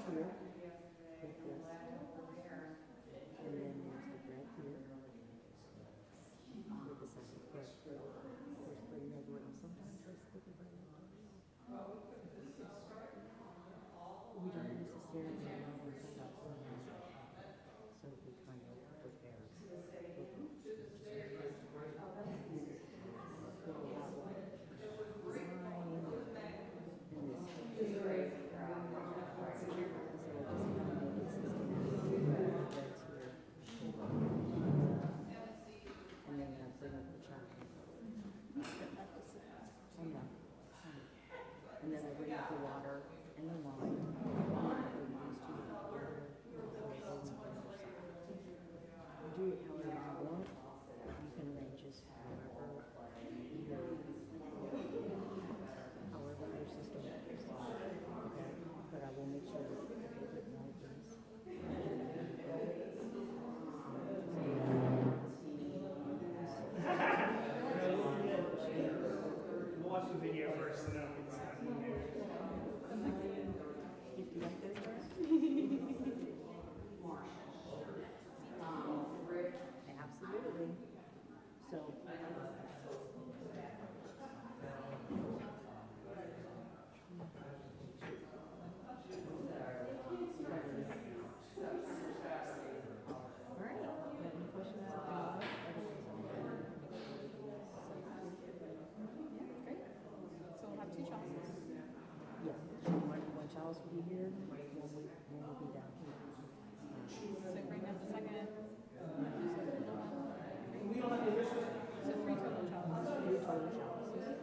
here, like this. And then there's the bread here. With the second bread. There's bread another way. Sometimes I split the bread up. We don't necessarily know what's about so we kind of prepare. And then I bring up the chocolate. And then I bring up the water and the wine. Do it however you want. You can arrange this however your system works. Okay? But I will make sure that you get all of this. We'll watch the video first and then If you like this part? Absolutely. So, all right. You have any questions? Yeah, great. So we'll have 2 chalices. Yeah. One chalice will be here, one will be down here. So bring up the second. So 3 total chalices. 3 total chalices.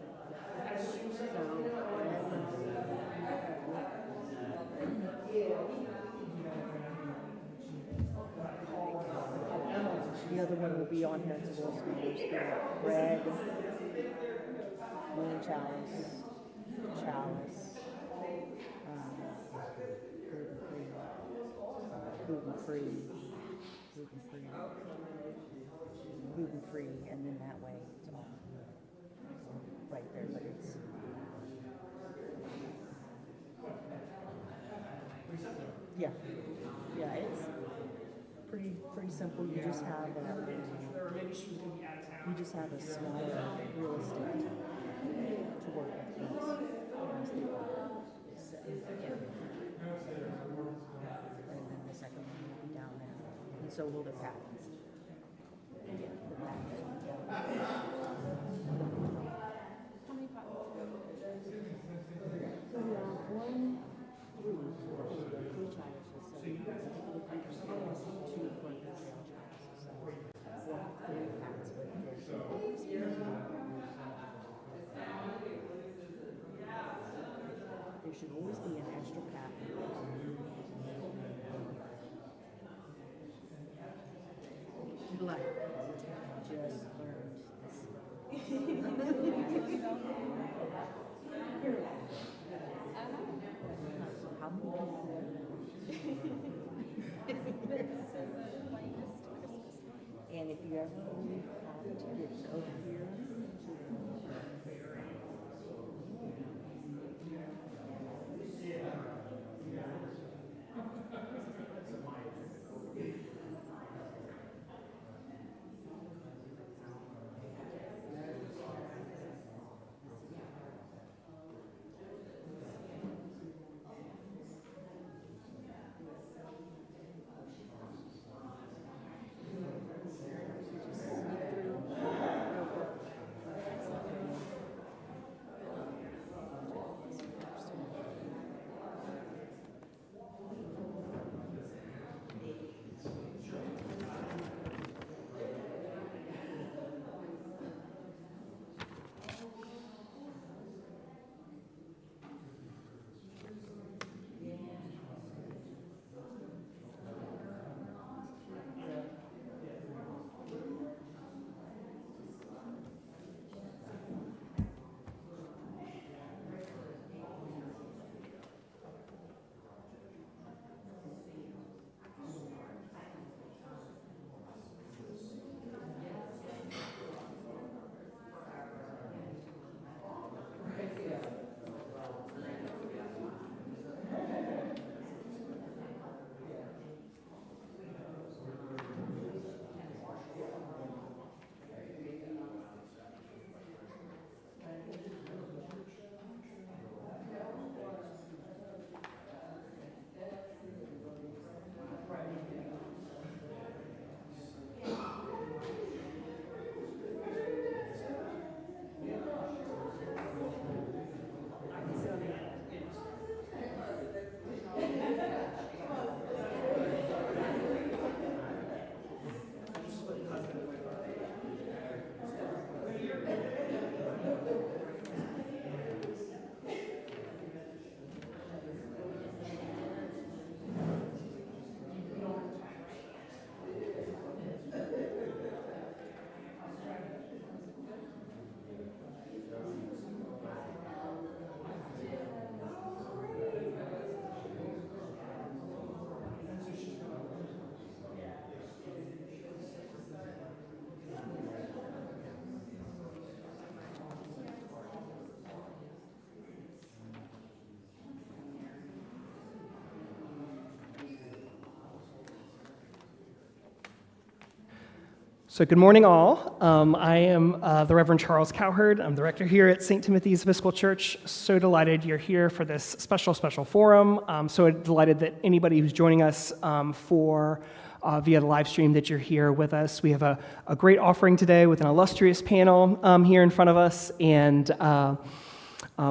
The other one will be on here. It's a little smaller. Bread, 1 chalice, gluten-free, and then that way it's all right there, but it's it's pretty simple. You just have a smaller real estate to work with. And then the second one will be down there, and so will the packets. How many pots? So we have 3 chalices. So we have 2 for the sale chalices. So we'll have 3 packs with this. There should always be an extra pack. Like, just learned this. So how many and if you ever have tickets over here, So good morning, all. I am the Reverend Charles Cowherd. I'm the rector here at St. Timothy's Episcopal Church. So delighted you're here for this special forum. So delighted that anybody who's joining us via the live stream that you're here with us. We have a great offering today with an illustrious panel here in front of us, and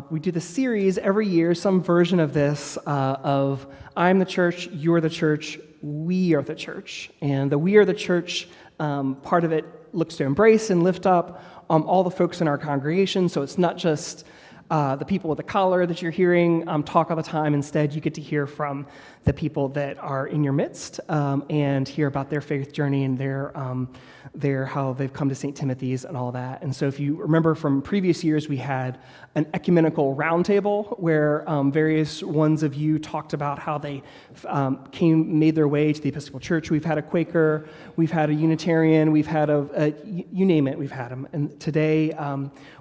we do the series every year, some version of this, of I'm the church, you're the church, we are the church. And the we are the church part of it looks to embrace and lift up all the folks in our congregation, so it's not just the people with the collar that you're hearing talk all the time. Instead, you get to hear from the people that are in your midst and hear about their faith journey and their how they've come to St. Timothy's and all that. And so if you remember from previous years, we had an ecumenical roundtable where various ones of you talked about how they made their way to the Episcopal Church. We've had a Quaker, we've had a Unitarian, we've had you name it, we've had them. And today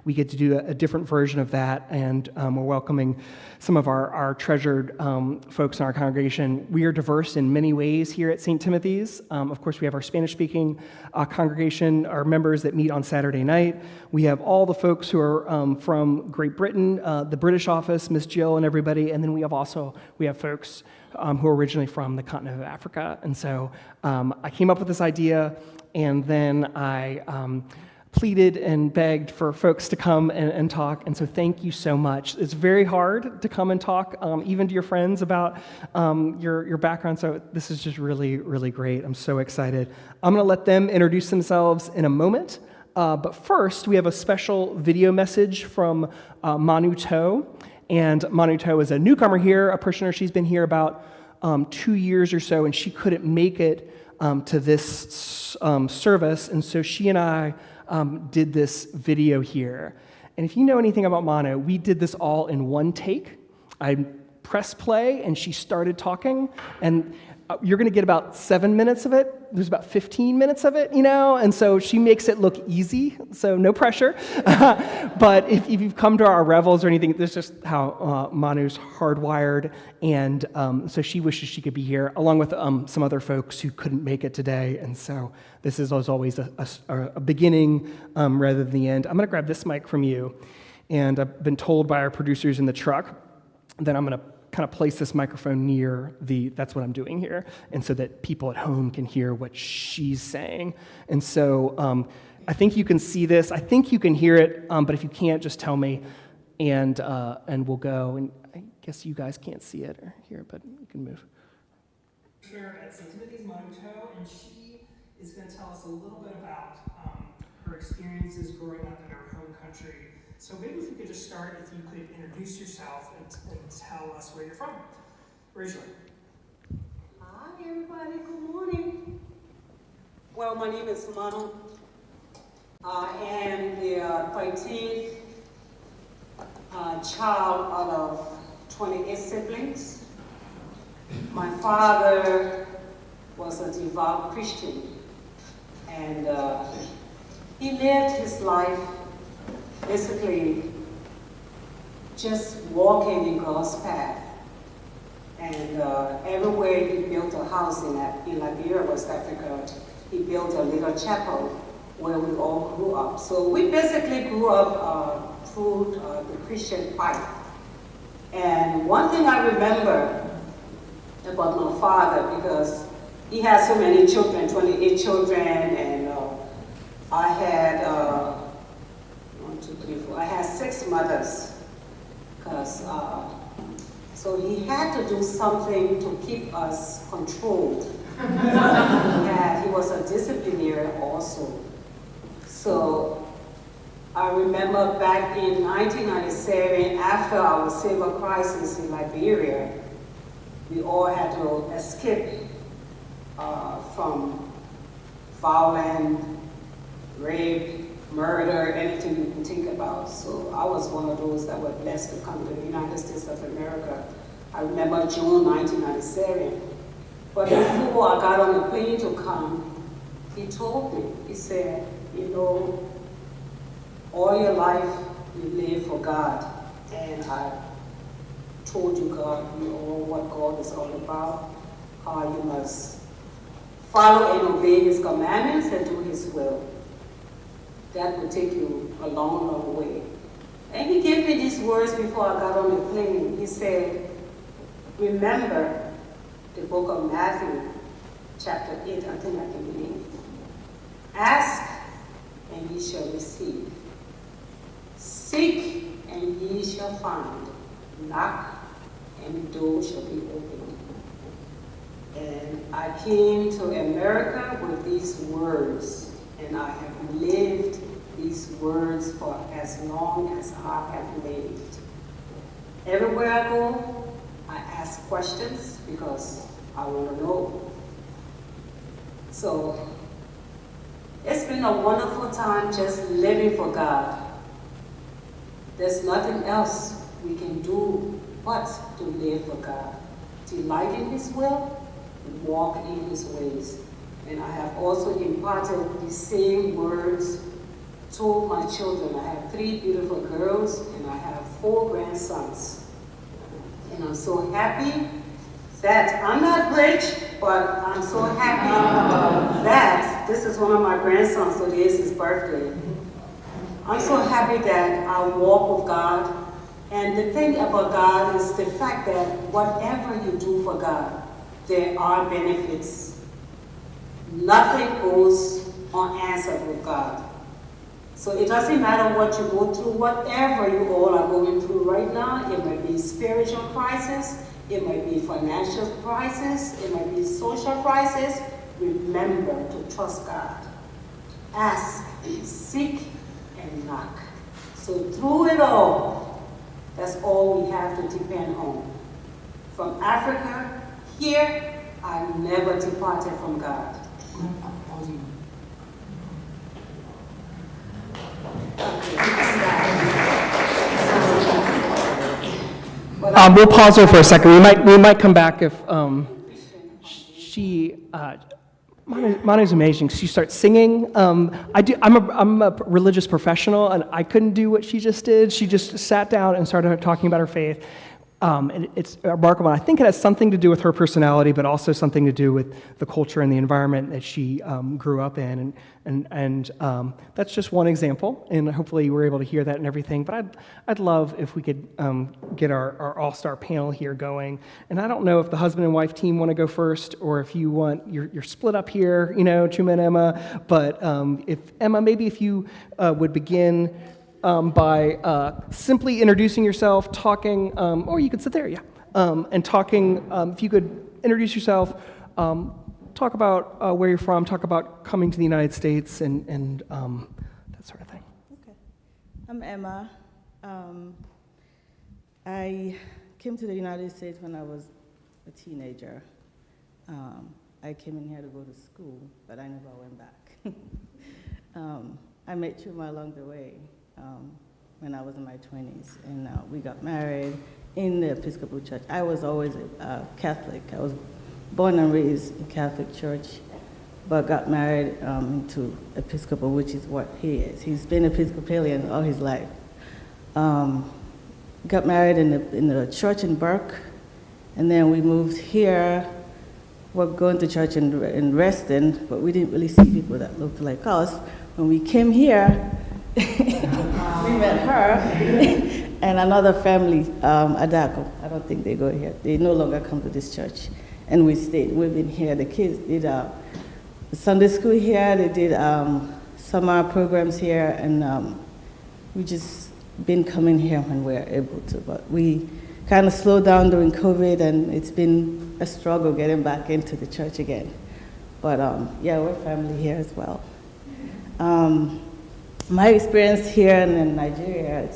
we get to do a different version of that, and we're welcoming some of our treasured folks in our congregation. We are diverse in many ways here at St. Timothy's. Of course, we have our Spanish-speaking congregation, our members that meet on Saturday night. We have all the folks who are from Great Britain, the British office, Miss Jill and everybody, and then we have folks who are originally from the continent of Africa. And so I came up with this idea, and then I pleaded and begged for folks to come and talk, and so thank you so much. It's very hard to come and talk, even to your friends, about your background, so this is just really, really great. I'm so excited. I'm going to let them introduce themselves in a moment, but first, we have a special video message from Manu To, and Manu To is a newcomer here, a parishioner. She's been here about 2 years or so, and she couldn't make it to this service, and so she and I did this video here. And if you know anything about Manu, we did this all in one take. I pressed play, and she started talking, and you're going to get about 7 minutes of it. There's about 15 minutes of it, and so she makes it look easy, so no pressure. But if you've come to our revels or anything, that's just how Manu's hardwired, and so she wishes she could be here, along with some other folks who couldn't make it today, and so this is, as always, a beginning rather than the end. I'm going to grab this mic from you, and I've been told by our producers in the truck that I'm going to kind of place this microphone near that's what I'm doing here, and so that people at home can hear what she's saying. And so I think you can see this. I think you can hear it, but if you can't, just tell me, and we'll go. And I guess you guys can't see it or hear it, but you can move. Here at St. Timothy's, Manu To, and she is going to tell us a little bit about her experiences growing up in her home country. So maybe if we could just start, if you could introduce yourself and tell us where you're from. Raise your hand. Hi, everybody. Good morning. Well, my name is Manu. I am the 13th child out of 28 siblings. My father was a devout Christian, and he lived his life basically just walking in God's path. And everywhere he built a house in Liberia, West Africa, he built a little chapel where we all grew up. So we basically grew up through the Christian faith. And one thing I remember about my father, because he had so many children, 28 children, and I had 6 mothers, because so he had to do something to keep us controlled. He was a disciplinarian also. So I remember back in 1997, after our civil crisis in Liberia, we all had to escape from violence, rape, murder, anything you can think about. So I was one of those that were blessed to come to the United States of America. I remember June 1997. But before I got on the plane to come, he told me, he said, all your life you live for God. And I told you, God, what God is all about, how you must follow and obey his commandments and do his will. That will take you a long, long way. And he gave me these words before I got on the plane. He said, remember the book of Matthew, chapter 8, I think I can believe. Ask, and ye shall receive. Seek, and ye shall find. Knock, and the door shall be opened. And I came to America with these words, and I have lived these words for as long as I have lived. Everywhere I go, I ask questions because I want to know. So it's been a wonderful time just living for God. There's nothing else we can do but to live for God. Delight in his will, and walk in his ways. And I have also imparted the same words to my children. I have 3 beautiful girls and I have 4 grandsons. And I'm so happy that I'm not rich, but I'm so happy that this is one of my grandsons, so today is his birthday. I'm so happy that I walk with God. And the thing about God is the fact that whatever you do for God, there are benefits. Nothing goes unanswered with God. So it doesn't matter what you go through, whatever you all are going through right now. It might be spiritual crisis, it might be financial crisis, it might be social crisis. Remember to trust God. Ask, seek, and knock. So through it all, that's all we have to depend on. From Africa, here, I never departed from God. We'll pause her for a second. We might come back if she. Mana's amazing. She starts singing. I'm a religious professional, and I couldn't do what she just did. She just sat down and started talking about her faith. And it's remarkable. I think it has something to do with her personality, but also something to do with the culture and the environment that she grew up in. And that's just one example. And hopefully you were able to hear that and everything. But I'd love if we could get our all-star panel here going. And I don't know if the husband and wife team want to go first, or if you want you're split up here, Chuma and Emma. But if Emma, maybe if you would begin. By simply introducing yourself, talking, or you could sit there, and talking. If you could introduce yourself, talk about where you're from, talk about coming to the United States, and that sort of thing. Okay. I'm Emma. I came to the United States when I was a teenager. I came in here to go to school, but I never went back. I met Chuma along the way. When I was in my 20s, and we got married in the Episcopal Church. I was always a Catholic. I was born and raised in Catholic Church, but got married into Episcopal, which is what he is. He's been Episcopalian all his life. Got married in the church in Burke, and then we moved here. We're going to church in Reston, but we didn't really see people that looked like us. When we came here, we met her and another family, Adako. I don't think they go here. They no longer come to this church. And we stayed. We've been here. The kids did Sunday school here. They did summer programs here. And we just been coming here when we're able to. But we kind of slowed down during COVID, and it's been a struggle getting back into the church again. But yeah, we're family here as well. My experience here and in Nigeria,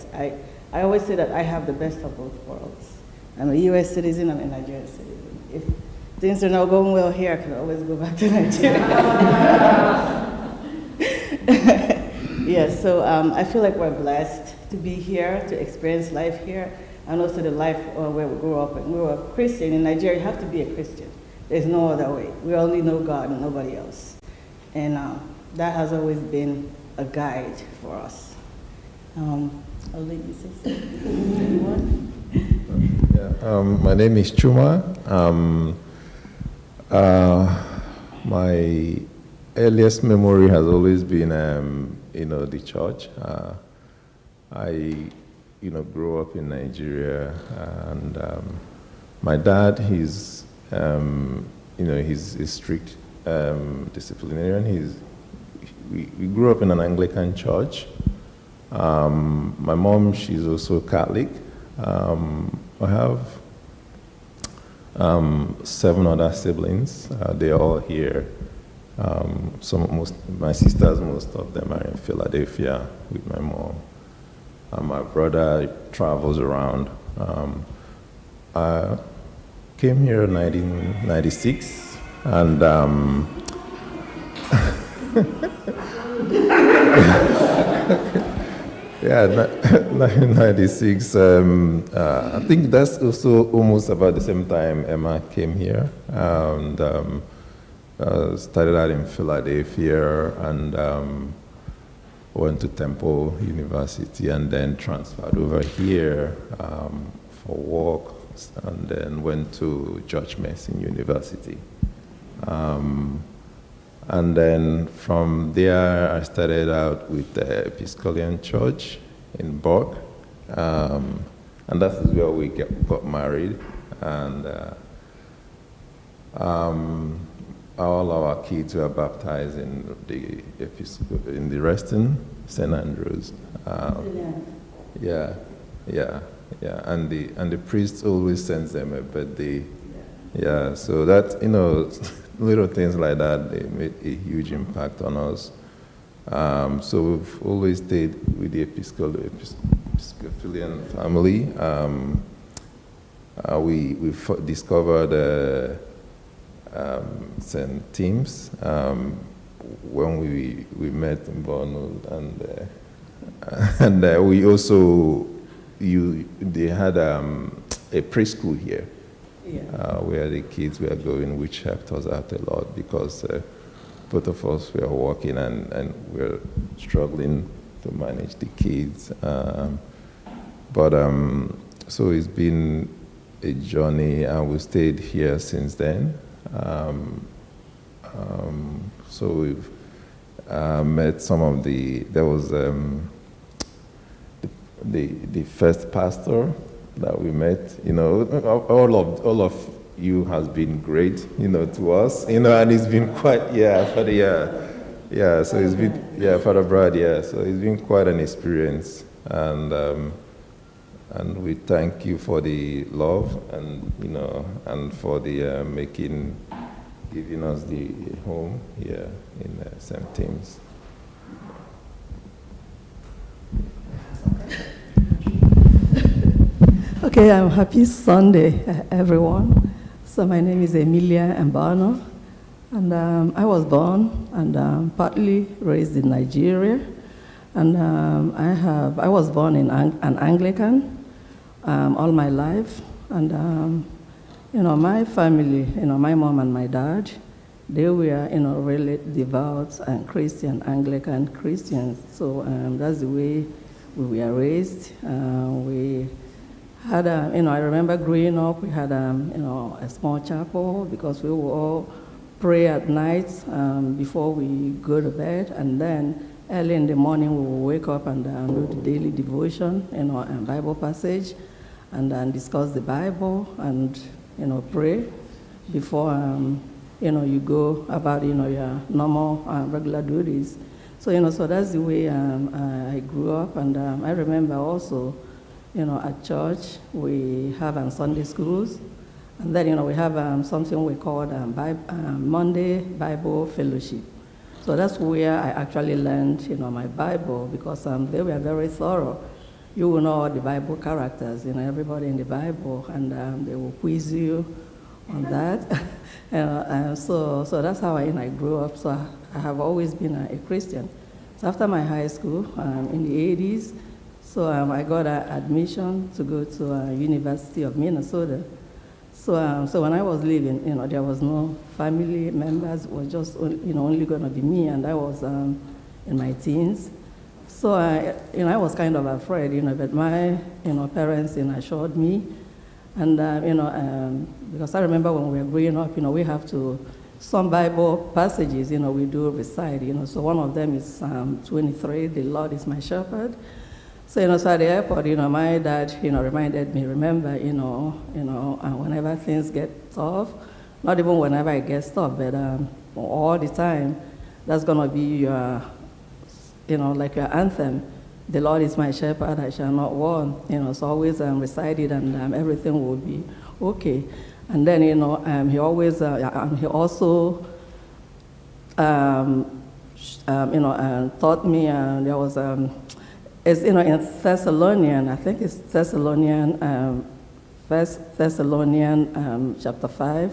I always say that I have the best of both worlds. I'm a US citizen, I'm a Nigerian citizen. If things are not going well here, I can always go back to Nigeria. Yeah, so I feel like we're blessed to be here, to experience life here, and also the life where we grew up. And we were Christian. In Nigeria, you have to be a Christian. There's no other way. We only know God and nobody else. And that has always been a guide for us. I'll let you say something. My name is Chuma. My earliest memory has always been, the church. I, grew up in Nigeria, and my dad, he's a strict disciplinarian. We grew up in an Anglican church. My mom, she's also Catholic. I have 7 other siblings. They're all here. My sisters, most of them are in Philadelphia with my mom. My brother travels around. I came here in 1996, and yeah, 1996. I think that's also almost about the same time Emma came here, and started out in Philadelphia, and went to Temple University, and then transferred over here for work, and then went to George Mason University. And then from there, I started out with the Episcopalian Church in Burke, and that is where we got married. And all our kids were baptized in the Reston St. Andrews. Yeah. And the priest always sends them a birthday. Yeah, so that, little things like that, they made a huge impact on us. So we've always stayed with the Episcopalian family. We discovered St. Tim's when we met in Bournemouth, and we also they had a preschool here. Yeah. Where the kids were going, which helped us out a lot, because both of us were working and we're struggling to manage the kids. So it's been a journey, and we stayed here since then. So we've met some of there was the first pastor that we met. All of you has been great, to us, and it's been quite, so it's been, Father Brad, so it's been quite an experience, and we thank you for the love, and, and for the giving us the home here in St. Tim's. Okay, happy Sunday, everyone. So my name is Emilia Mbano, and I was born and partly raised in Nigeria, and I was born in an Anglican all my life, and my family, my mom and my dad, they were really devout and Christian, Anglican Christians. So that's the way we were raised. We had, I remember growing up, we had, a small chapel, because we would all pray at night before we go to bed, and then early in the morning we would wake up and do the daily devotion, and Bible passage, and then discuss the Bible, and pray before you go about your normal regular duties. So so that's the way I grew up, and I remember also. At church, we have Sunday schools, and then, we have something we call Monday Bible Fellowship. So that's where I actually learned, my Bible, because they were very thorough. You will know all the Bible characters, everybody in the Bible, and they will quiz you on that. So that's how I grew up. So I have always been a Christian. So after my high school in the 80s, so I got an admission to go to University of Minnesota. So when I was leaving, there was no family members. It was just only going to be me, and I was in my teens. So I was kind of afraid, but my parents assured me, and because I remember when we were growing up, we have to some Bible passages, we do recite, So one of them is Psalm 23, the Lord is my shepherd. So, so at the airport, my dad, reminded me, remember, whenever things get tough, not even whenever it gets tough, but all the time, that's going to be your, like your anthem. The Lord is my shepherd, I shall not want. So always recite it, and everything will be okay. And then, he always, he also, taught me, there was, it's, in Thessalonian, I think it's Thessalonian, First Thessalonian chapter 5,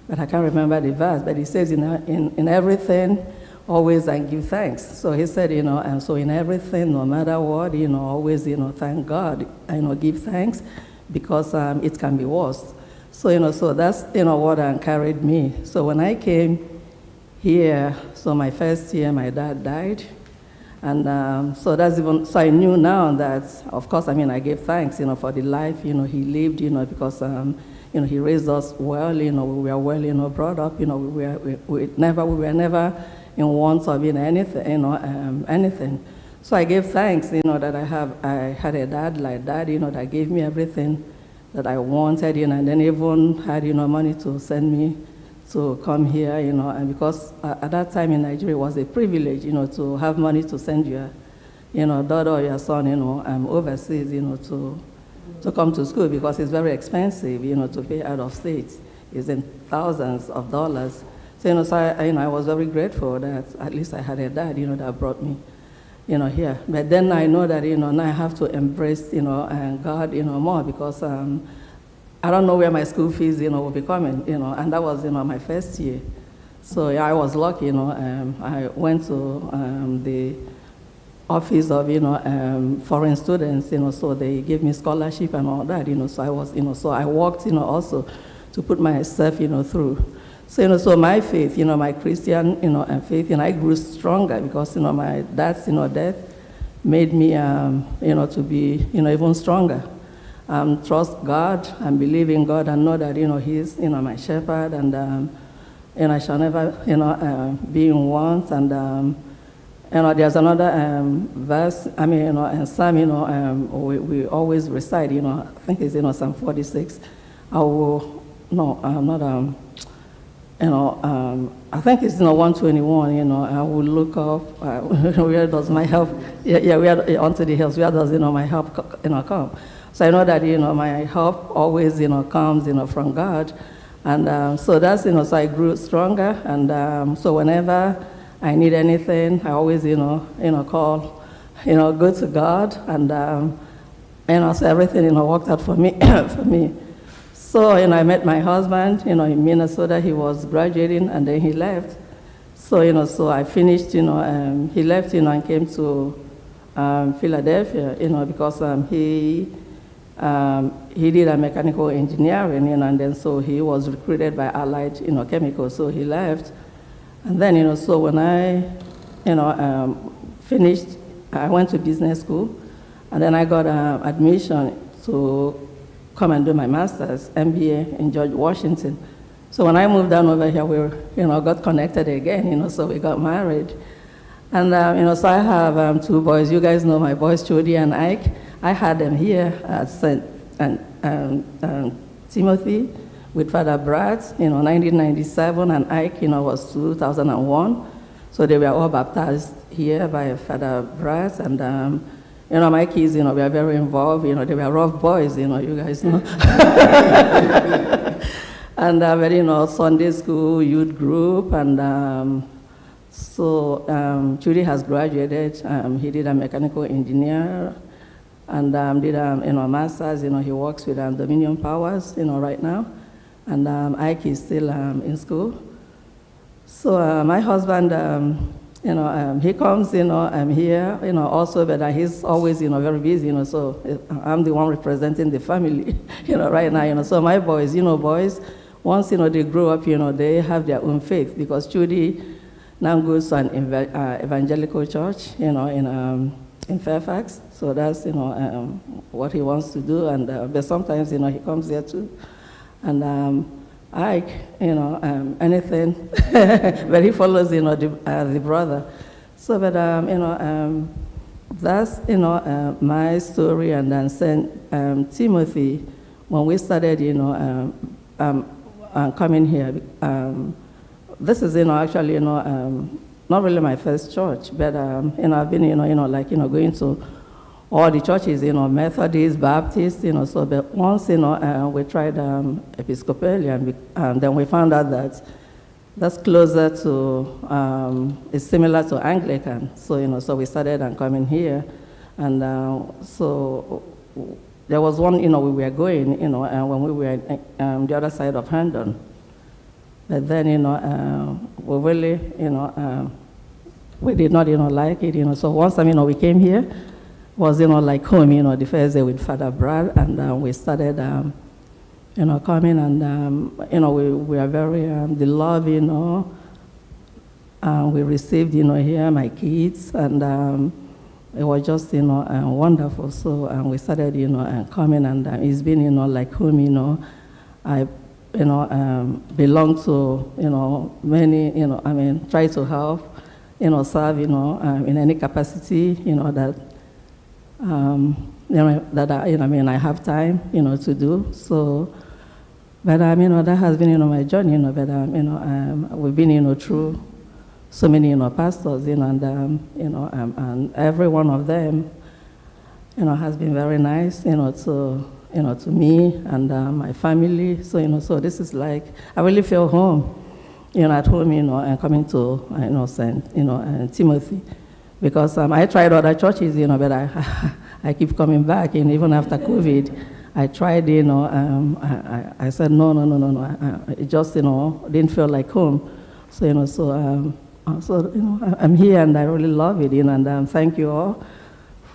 but I can't remember the verse, but he says, in everything, always and give thanks. So he said, and so in everything, no matter what, always, thank God, give thanks, because it can be worse. So, so that's, what carried me. So when I came here, so my first year, my dad died. And so that's even, so I knew now that, of course, I gave thanks, for the life, he lived, because, he raised us well, we were well, brought up, we were never in want of anything, anything. So I gave thanks, that I had a dad like that, that gave me everything that I wanted, and then even had, money to send me to come here, and because at that time in Nigeria it was a privilege, to have money to send your, daughter or your son, overseas, to come to school, because it's very expensive, to pay out of state. It's in thousands of dollars. So, so I was very grateful that at least I had a dad, that brought me, here. But then I know that, now I have to embrace, God, more, because I don't know where my school fees, will be coming, and that was, my first year. So yeah, I was lucky, I went to the office of, foreign students, so they gave me scholarship and all that, so I was, so I worked, also to put myself, through. So, so my faith, my Christian, and faith, I grew stronger because, my dad's, death made me, to be, even stronger. Trust God and believe in God and know that, He's, my shepherd, and I shall never, be in want. And, there's another verse, and Psalm, we always recite, I think it's, Psalm 46. I will, no, I'm not, I think it's 121. I will look up. Where does my help? Yeah, where onto the hills. Where does my help come? So I know that my help always comes from God, and so that's so I grew stronger, and so whenever I need anything, I always call, go to God, and so everything worked out for me for me. So, I met my husband, in Minnesota. He was graduating, and then he left. So, so I finished, he left, and came to Philadelphia, because he did a mechanical engineering, and then so he was recruited by Allied, Chemicals. So he left, and then, so when I, finished, I went to business school, and then I got admission to come and do my master's, MBA in George Washington. So when I moved down over here, we got connected again, so we got married. And, so I have two boys. You guys know my boys, Jody and Ike. I had them here at St. Timothy with Father Brad, 1997, and Ike, was 2001. So they were all baptized here by Father Brad, and my kids, we are very involved. They were rough boys, you guys know. And, but, Sunday school, youth group, and so Judy has graduated. He did a mechanical engineer, and did a master's. He works with Dominion Powers, right now, and Ike is still in school. So my husband. He comes, here, also, but he's always, very busy, so I'm the one representing the family, right now, so my boys, boys, once, they grow up, they have their own faith, because Judy now goes to an evangelical church, in Fairfax, so that's, what he wants to do, and but sometimes, he comes there too, and Ike, anything, but he follows, the brother. So, but, that's, my story. And then St. Timothy, when we started, coming here, this is, actually, not really my first church, but, I've been, going to all the churches, Methodist, Baptist, so, but once, we tried Episcopalian, and then we found out that that's closer to, it's similar to Anglican. So, so we started coming here. And so there was one, we were going, when we were the other side of Hendon. But then, we really, we did not, like it, so once time, we came here, was, like home, the first day with Father Brad, and we started, coming, and, we are very, the love, we received, here, my kids, and it was just, wonderful. So we started, coming, and it's been, like home, I, belong to, many, try to help, serve, in any capacity, that, that I have time, to do. So, but that has been, my journey, but we've been, through so many, pastors, and and every one of them, has been very nice, to me and my family. So, so this is like I really feel home, at home, and coming to, St. Timothy. Because I tried other churches, but I keep coming back, and even after COVID, I tried, I said, no. It just, didn't feel like home. So, so I'm here, and I really love it, and thank you all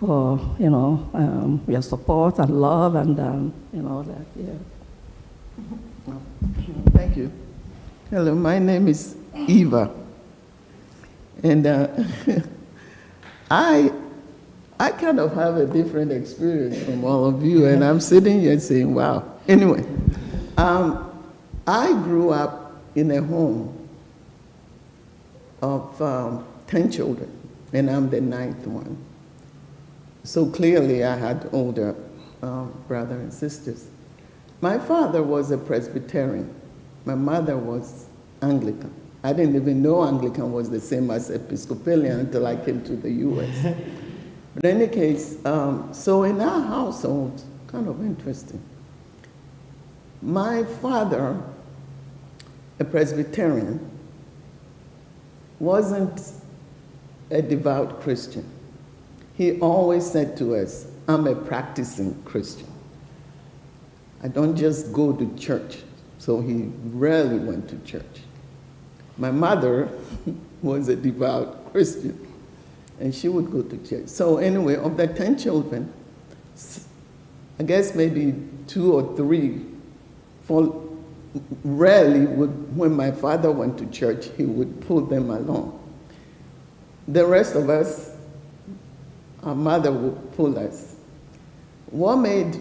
for, your support and love, and, that, yeah. Thank you. Hello, my name is Eva, and I kind of have a different experience from all of you, and I'm sitting here saying, wow. Anyway, I grew up in a home of 10 children, and I'm the 9th one. So clearly I had older brothers and sisters. My father was a Presbyterian. My mother was Anglican. I didn't even know Anglican was the same as Episcopalian until I came to the U.S. But in any case, so in our household, kind of interesting. My father, a Presbyterian, wasn't a devout Christian. He always said to us, I'm a practicing Christian. I don't just go to church. So he rarely went to church. My mother was a devout Christian, and she would go to church. So anyway, of the 10 children, I guess maybe 2 or 3, rarely would, when my father went to church, he would pull them along. The rest of us, our mother would pull us. What made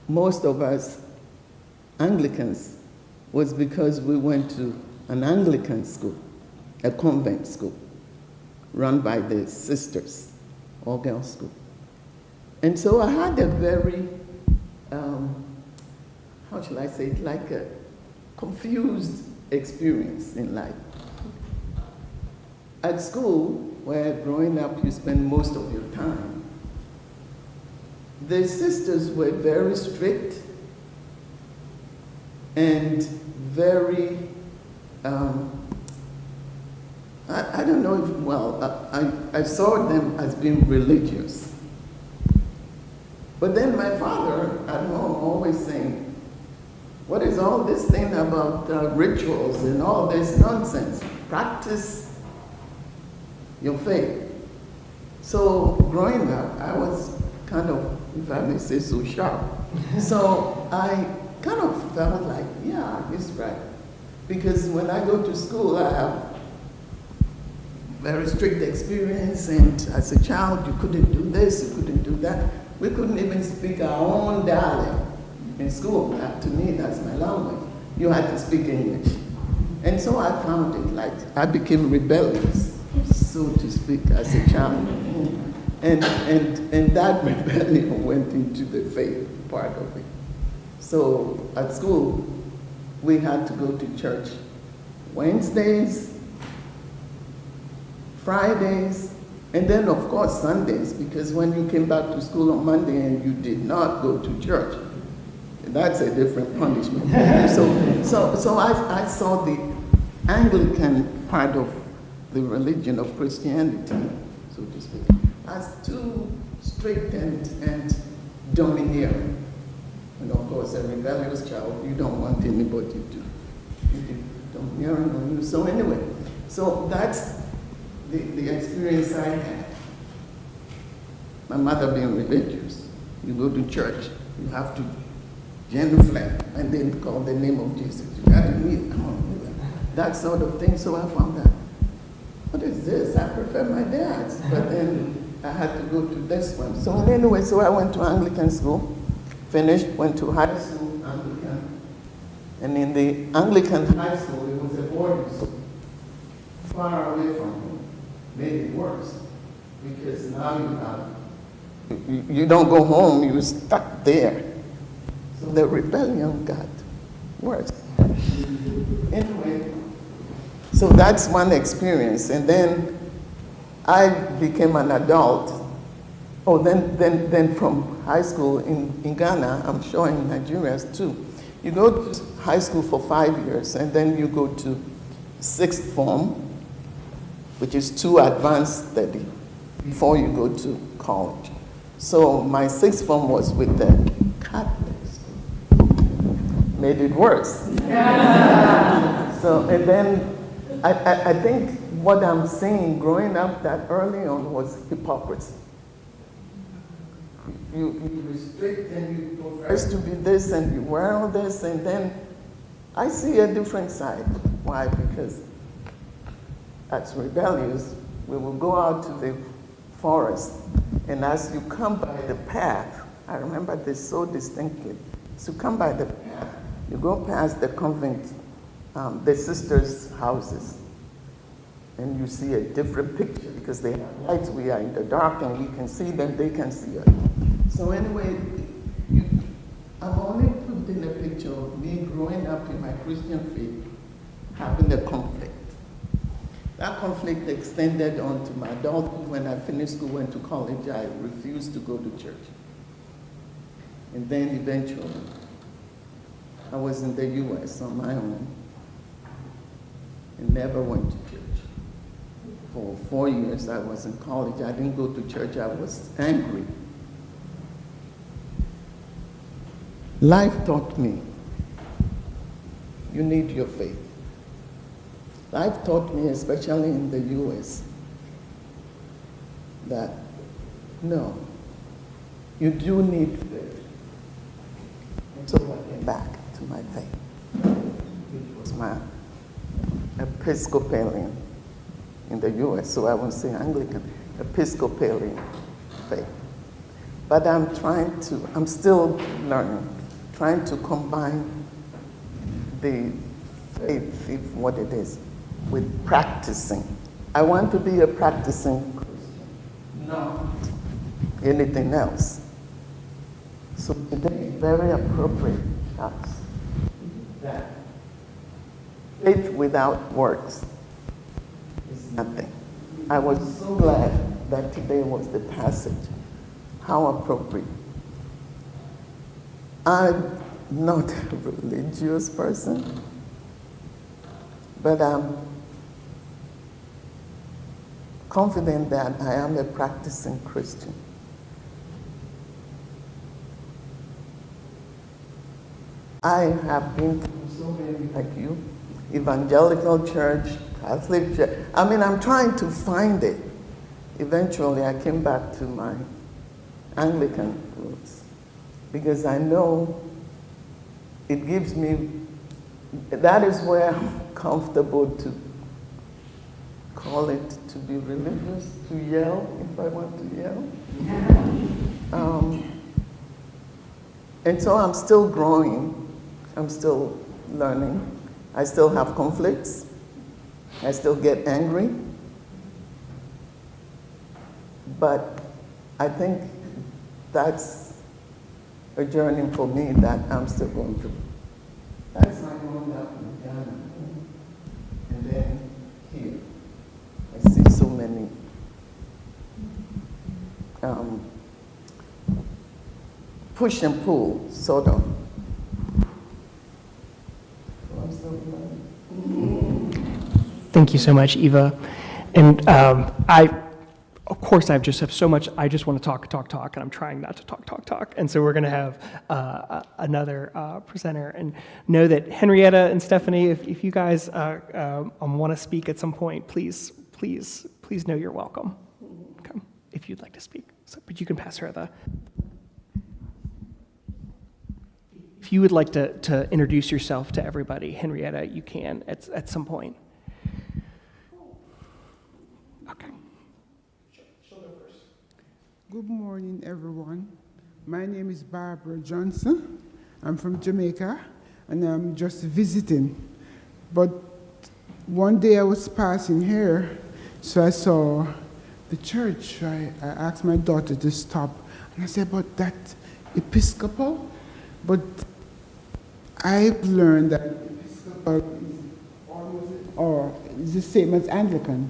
most of us Anglicans was because we went to an Anglican school, a convent school, run by the sisters, all-girls school. And so I had a very, how shall I say it, like a confused experience in life. At school, where growing up you spend most of your time, the sisters were very strict and very, I don't know if, well, I saw them as being religious. But then my father at home always saying, what is all this thing about rituals and all this nonsense? Practice your faith. So growing up, I was kind of, if I may say so, sharp. So I kind of felt like, yeah, he's right. Because when I go to school, I have very strict experience, and as a child, you couldn't do this, you couldn't do that. We couldn't even speak our own dialect in school. To me, that's my language. you had to speak English. And so I found it like I became rebellious, so to speak, as a child. And that rebellion went into the faith part of it. So at school, we had to go to church Wednesdays, Fridays, and then of course Sundays, because when you came back to school on Monday and you did not go to church, that's a different punishment. So I saw the Anglican part of the religion of Christianity, so to speak, as too strict and domineering. And of course, a rebellious child, you don't want anybody to be domineering on you. So anyway, so that's the experience I had. My mother being religious, you go to church, you have to genuflect and then call the name of Jesus. You got to kneel, come on, do that sort of thing. So I found that, what is this? I prefer my dad's, but then I had to go to this one. So anyway, so I went to Anglican school, finished, went to high school, Anglican, and in the Anglican high school, it was a boarding school, far away from home. Made it worse, because now you don't go home, you're stuck there. So the rebellion got worse. Anyway, so that's one experience. And then I became an adult. Oh, then from high school in Ghana, I'm sure in Nigeria too. You go to high school for 5 years, and then you go to sixth form, which is 2 advanced study before you go to college. So my sixth form was with the Catholic school. Made it worse. So, and then I think what I'm saying growing up that early on was hypocrisy. You restrict and you profess to be this and you wear all this, and then I see a different side. Why? Because as rebellious, we will go out to the forest, and as you come by the path, I remember this so distinctly, as you come by the path, you go past the convent, the sisters' houses, and you see a different picture because they have lights, we are in the dark, and we can see them, they can see us. So anyway, I've only put in a picture of me growing up in my Christian faith, having a conflict. That conflict extended on to my adulthood. When I finished school, went to college, I refused to go to church. And then eventually, I was in the US on my own and never went to church. For 4 years, I was in college. I didn't go to church. I was angry. Life taught me, you need your faith. Life taught me, especially in the US, that no, you do need faith. And so I came back to my faith, which was my Episcopalian in the US, so I won't say Anglican, Episcopalian faith. But I'm still learning, trying to combine the faith, if what it is, with practicing. I want to be a practicing Christian, not anything else. So today, very appropriate us that faith without works is nothing. I was so glad that today was the passage. How appropriate. I'm not a religious person, but I'm confident that I am a practicing Christian. I have been through so many like you, evangelical church, Catholic church. I mean, I'm trying to find it. Eventually, I came back to my Anglican roots because I know it gives me, that is where I'm comfortable to call it to be religious, to yell if I want to yell. And so I'm still growing. I'm still learning. I still have conflicts. I still get angry. But I think that's a journey for me that I'm still going through. That's my growing up in Ghana. And then here, I see so many push and pull, sort of. I'm still learning. Thank you so much, Eva. And of course, I just have so much, I just want to talk, and I'm trying not to talk. And so we're going to have another presenter. And know that Henrietta and Stephanie, if you guys want to speak at some point, please know you're welcome. Okay, if you'd like to speak. So, but you can pass her the... If you would like to introduce yourself to everybody, Henrietta, you can at some point. Okay. Good morning, everyone. My name is Barbara Johnson. I'm from Jamaica, and I'm just visiting. But one day I was passing here, so I saw the church. I asked my daughter to stop, and I said, but that Episcopal? But I've learned that Episcopal is almost, or is the same as Anglican.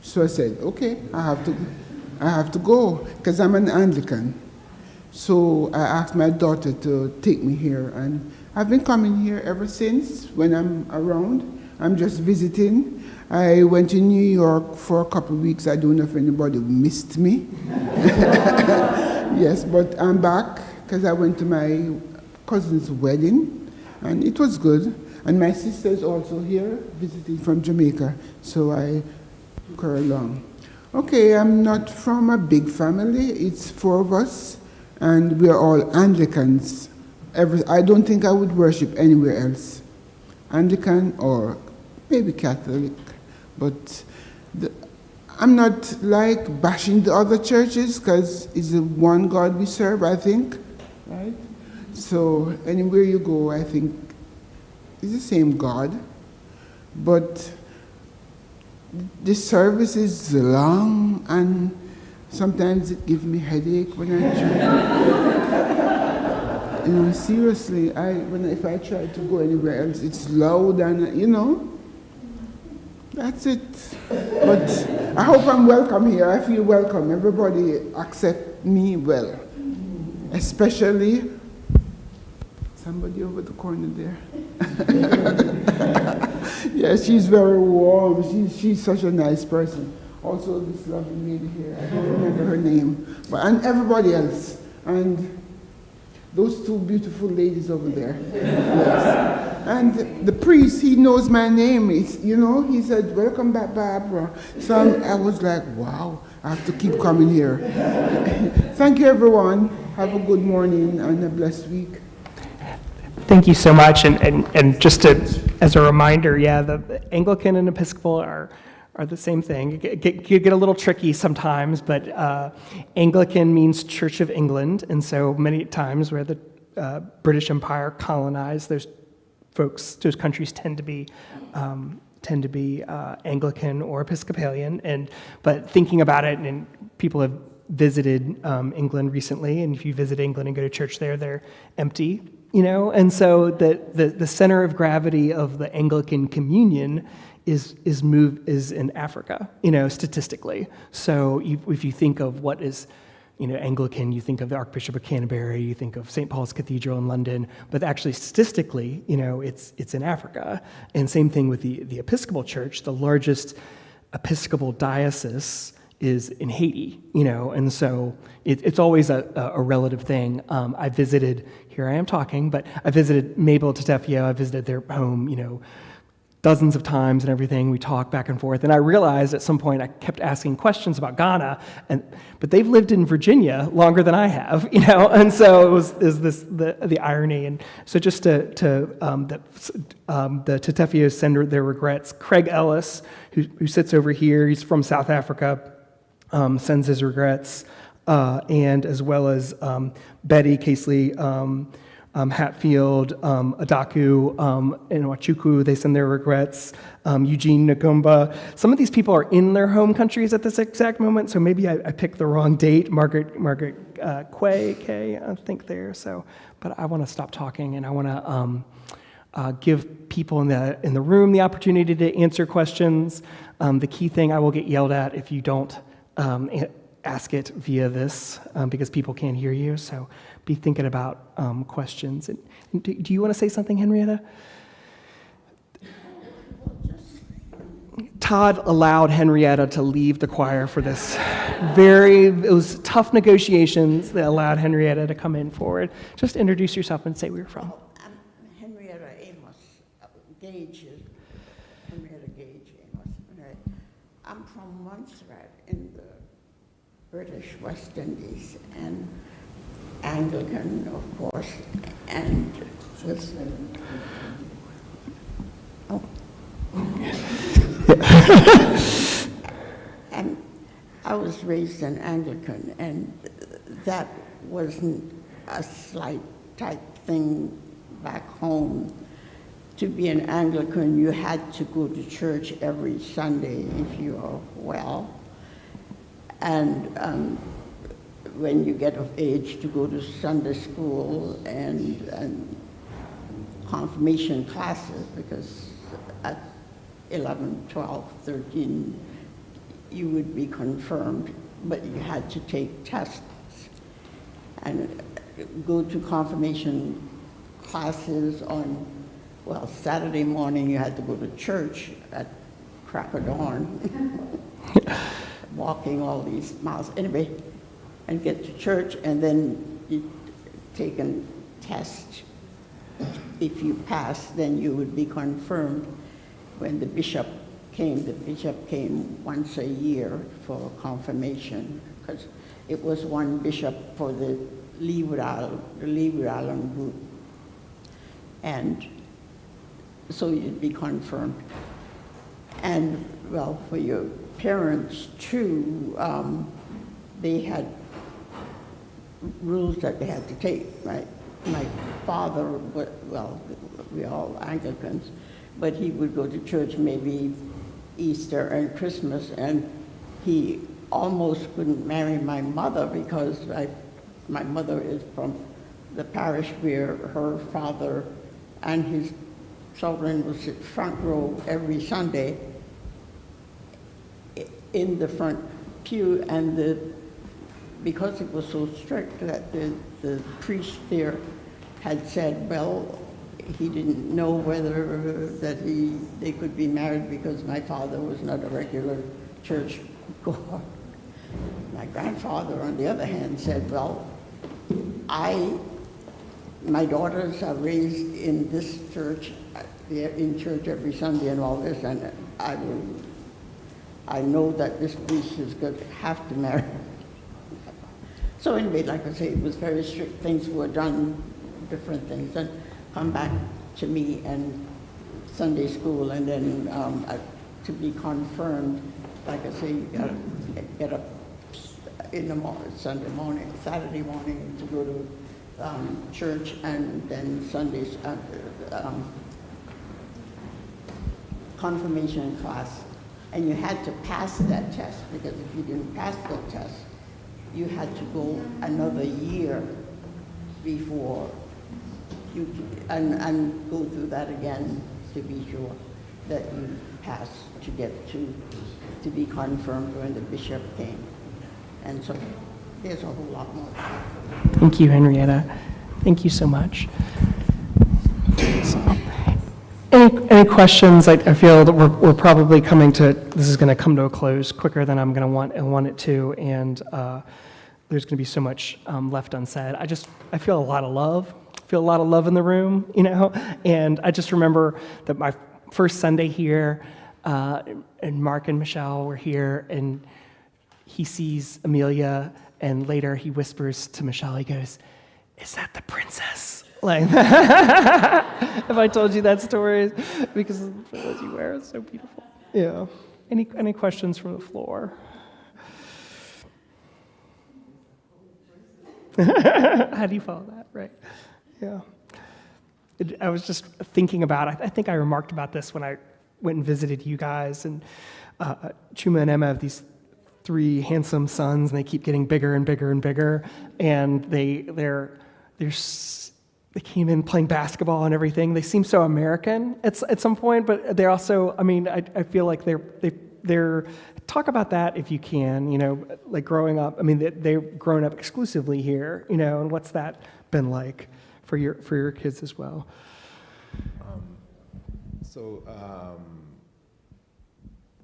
So I said, okay, I have to go, because I'm an Anglican. So I asked my daughter to take me here, and I've been coming here ever since when I'm around. I'm just visiting. I went to New York for a couple of weeks. I don't know if anybody missed me. Yes, but I'm back, because I went to my cousin's wedding, and it was good. And my sister's also here, visiting from Jamaica, so I took her along. Okay, I'm not from a big family. It's 4 of us, and we're all Anglicans. I don't think I would worship anywhere else. Anglican or maybe Catholic, but I'm not like bashing the other churches, because it's the one God we serve, I think, right? So anywhere you go, I think it's the same God, but the service is long, and sometimes it gives me headache when I try. Seriously, if I try to go anywhere else, it's loud and, that's it. But I hope I'm welcome here. I feel welcome. Everybody accept me well, especially somebody over the corner there. Yeah, she's very warm. She's such a nice person. Also, this lovely lady here, I don't remember her name, and everybody else. And those 2 beautiful ladies over there. Yes. And the priest, he knows my name. He said, welcome back, Barbara. So I was like, wow, I have to keep coming here. Thank you, everyone. Have a good morning and a blessed week. Thank you so much. And just as a reminder, the Anglican and Episcopal are the same thing. You get a little tricky sometimes, but Anglican means Church of England, and so many times where the British Empire colonized, those countries tend to be Anglican or Episcopalian. But thinking about it, and people have visited England recently, and if you visit England and go to church there, they're empty. And so the center of gravity of the Anglican communion is in Africa, statistically. So if you think of what is, Anglican, you think of the Archbishop of Canterbury, you think of St. Paul's Cathedral in London, but actually statistically, it's in Africa. And same thing with the Episcopal Church. The largest Episcopal diocese is in Haiti, and so it's always a relative thing. I visited, here I am talking, but I visited Mabel Tatefio, I visited their home, dozens of times and everything. We talked back and forth, and I realized at some point I kept asking questions about Ghana, but they've lived in Virginia longer than I have, and so it was the irony. And so just the Tatefios send their regrets. Craig Ellis, who sits over here, he's from South Africa, sends his regrets, and as well as Betty Casely Hatfield, Adaku, and Wachuku, they send their regrets. Eugene Ngumba. Some of these people are in their home countries at this exact moment, so maybe I picked the wrong date. Margaret Kay, I think there. So, but I want to stop talking, and I want to give people in the room the opportunity to answer questions. The key thing, I will get yelled at if you don't ask it via this, because people can't hear you. So be thinking about questions. And do you want to say something, Henrietta? Todd allowed Henrietta to leave the choir for this it was tough negotiations that allowed Henrietta to come in forward. Just introduce yourself and say where you're from. I'm Henrietta Amos. Gage is Henrietta Gage Amos. Right. I'm from Montserrat in the British West Indies, and Anglican, of course, and was and I was raised an Anglican, and that wasn't a slight type thing back home. To be an Anglican, you had to go to church every Sunday if you are well. And when you get of age, to go to Sunday school and confirmation classes, because at 11, 12, 13, you would be confirmed, but you had to take tests and go to confirmation classes on, well, Saturday morning you had to go to church at crack of dawn, walking all these miles, anyway, and get to church, and then you take a test. If you passed, then you would be confirmed. When the bishop came once a year for confirmation, because it was one bishop for the Leeward Island group. And so you'd be confirmed. And, well, for your parents, too, they had rules that they had to take, right? My father, well, we're all Anglicans, but he would go to church maybe Easter and Christmas, and he almost couldn't marry my mother because my mother is from the parish where her father and his children would sit front row every Sunday in the front pew, and because it was so strict that the priest there had said, well, he didn't know whether that they could be married because my father was not a regular church goer. My grandfather, on the other hand, said, well, my daughters are raised in this church, they're in church every Sunday and all this, and I know that this priest is going to have to marry. So anyway, like I say, it was very strict. Things were done, different things, and come back to me and Sunday school, and then to be confirmed, like I say, you gotta get up in the morning, Saturday morning to go to church, and then Sundays confirmation class. And you had to pass that test, because if you didn't pass that test, you had to go another year before you and go through that again to be sure that you passed to get to be confirmed when the bishop came. And so there's a whole lot more. Thank you, Henrietta. Thank you so much. Any questions? I feel that we're probably this is going to come to a close quicker than I'm going to want it to, and there's going to be so much left unsaid. I feel a lot of love. I feel a lot of love in the room, and I just remember that my first Sunday here, and Mark and Michelle were here, and he sees Amelia, and later he whispers to Michelle, he goes, "Is that the princess?" Like, have I told you that story? Because of the clothes you wear, it's so beautiful. Yeah. Any questions from the floor? How do you follow that? Right. Yeah. I was just thinking about, I think I remarked about this when I went and visited you guys, and Chuma and Emma have these 3 handsome sons, and they keep getting bigger and bigger and bigger, and they came in playing basketball and everything. They seem so American at some point, but they're also, I mean, I feel like they're talk about that if you can, you know, like growing up. I mean, they've grown up exclusively here, you know, and what's that been like for your kids as well?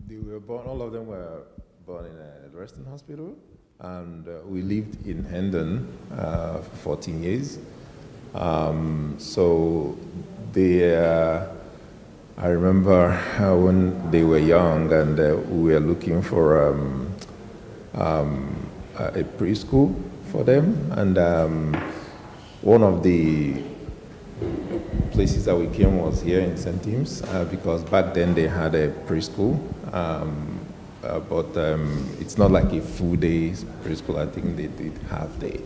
They were born. All of them were born in a Western hospital, and we lived in Hendon for 14 years. So they, I remember when they were young, and we were looking for a preschool for them, and one of the places that we came was here in St. Tim's, because back then they had a preschool, but it's not like a full day preschool. I think they did half day.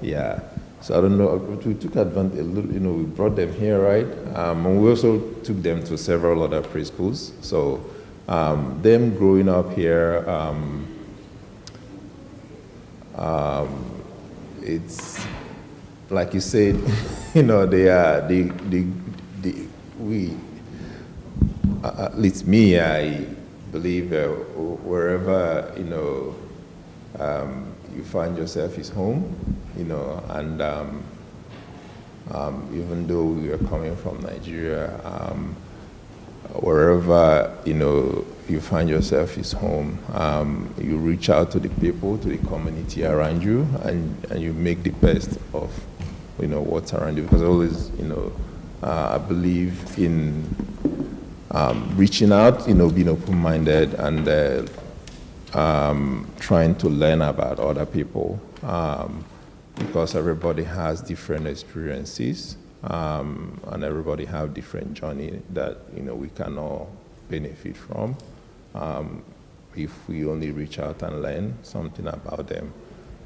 Yeah. So I don't know, we took advantage a little, you know, we brought them here, right? And we also took them to several other preschools. So them growing up here, it's like you said, you know, we, at least me, I believe wherever, you know, you find yourself is home, you know, and even though we are coming from Nigeria, wherever, you know, you find yourself is home, you reach out to the people, to the community around you, and you make the best of, you know, what's around you. Because always, you know, I believe in reaching out, you know, being open-minded, and trying to learn about other people, because everybody has different experiences, and everybody have different journey that, you know, we can all benefit from if we only reach out and learn something about them.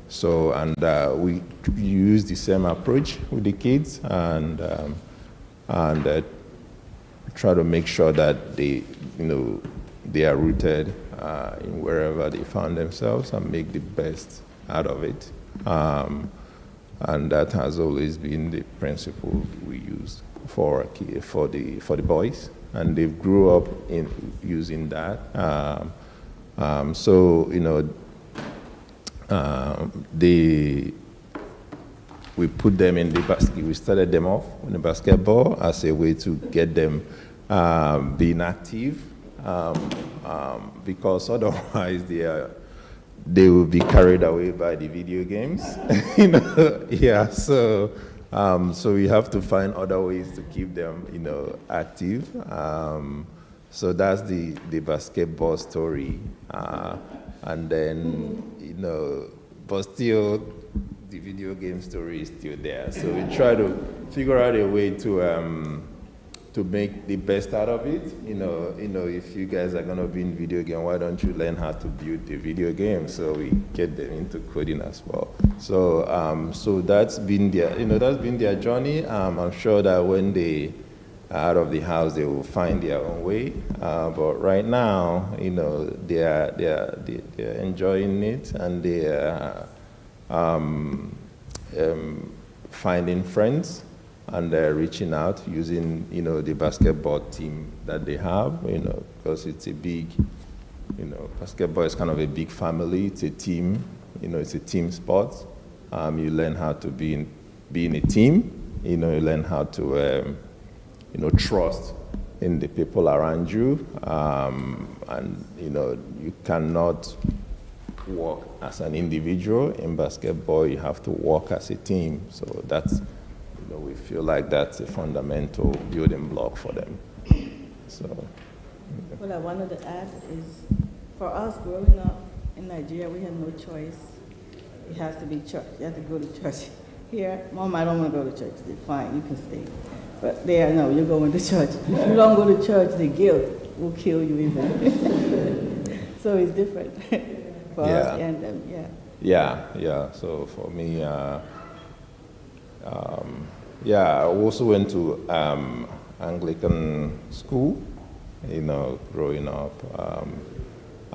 So, and we use the same approach with the kids, and try to make sure that they, you know, they are rooted in wherever they found themselves, and make the best out of it. And that has always been the principle we use for the boys, and they grew up in using that. So, you know, we put them in the basket. We started them off in the basketball as a way to get them being active, because otherwise they will be carried away by the video games. You know, yeah. So we have to find other ways to keep them, you know, active. So that's the basketball story, and then, you know, but still the video game story is still there. So we try to figure out a way to make the best out of it. You know, if you guys are gonna be in video game, why don't you learn how to build the video game? So we get them into coding as well. So so that's been their journey. I'm sure that when they are out of the house, they will find their own way. But right now, you know, they're enjoying it, and they are finding friends, and they're reaching out using, you know, the basketball team that they have, you know, because it's a big, you know, basketball is kind of a big family. It's a team, you know, it's a team sport. You learn how to be in a team. You know, you learn how to, you know, trust in the people around you, and, you know, you cannot work as an individual. In basketball, you have to work as a team. So that's, you know, we feel like that's a fundamental building block for them. So, What I wanted to add is, for us growing up in Nigeria, we had no choice. It has to be church. You have to go to church. Here, Mom, I don't want to go to church. They're fine, you can stay. But there, no, you're going to church. If you don't go to church, the guilt will kill you even. So it's different for us and them, yeah. Yeah. So for me, yeah, I also went to Anglican school, growing up.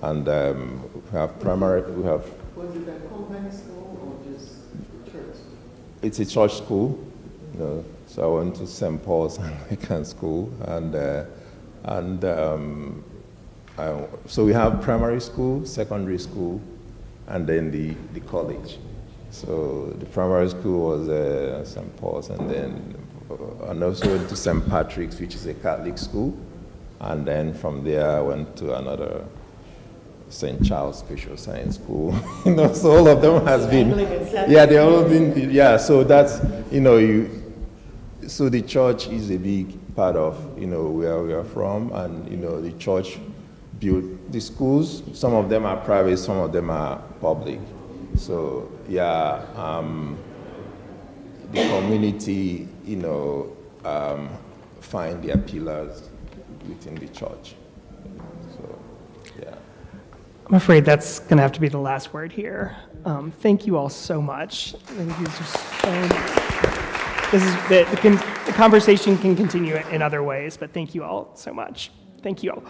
And we have primary, we have. Was it a company school or just church? It's a church school, so I went to St. Paul's Anglican School, so we have primary school, secondary school, and then the college. So the primary school was St. Paul's, and also went to St. Patrick's, which is a Catholic school, and then from there I went to another St. Charles Special Science School. So all of them has been, yeah, they all been, yeah. So that's, so the church is a big part of, where we are from, and the church built the schools. Some of them are private, some of them are public. So yeah, the community, find their pillars within the church. So yeah. I'm afraid that's going to have to be the last word here. Thank you all so much. I think these are the conversation can continue in other ways, but thank you all so much. Thank you all.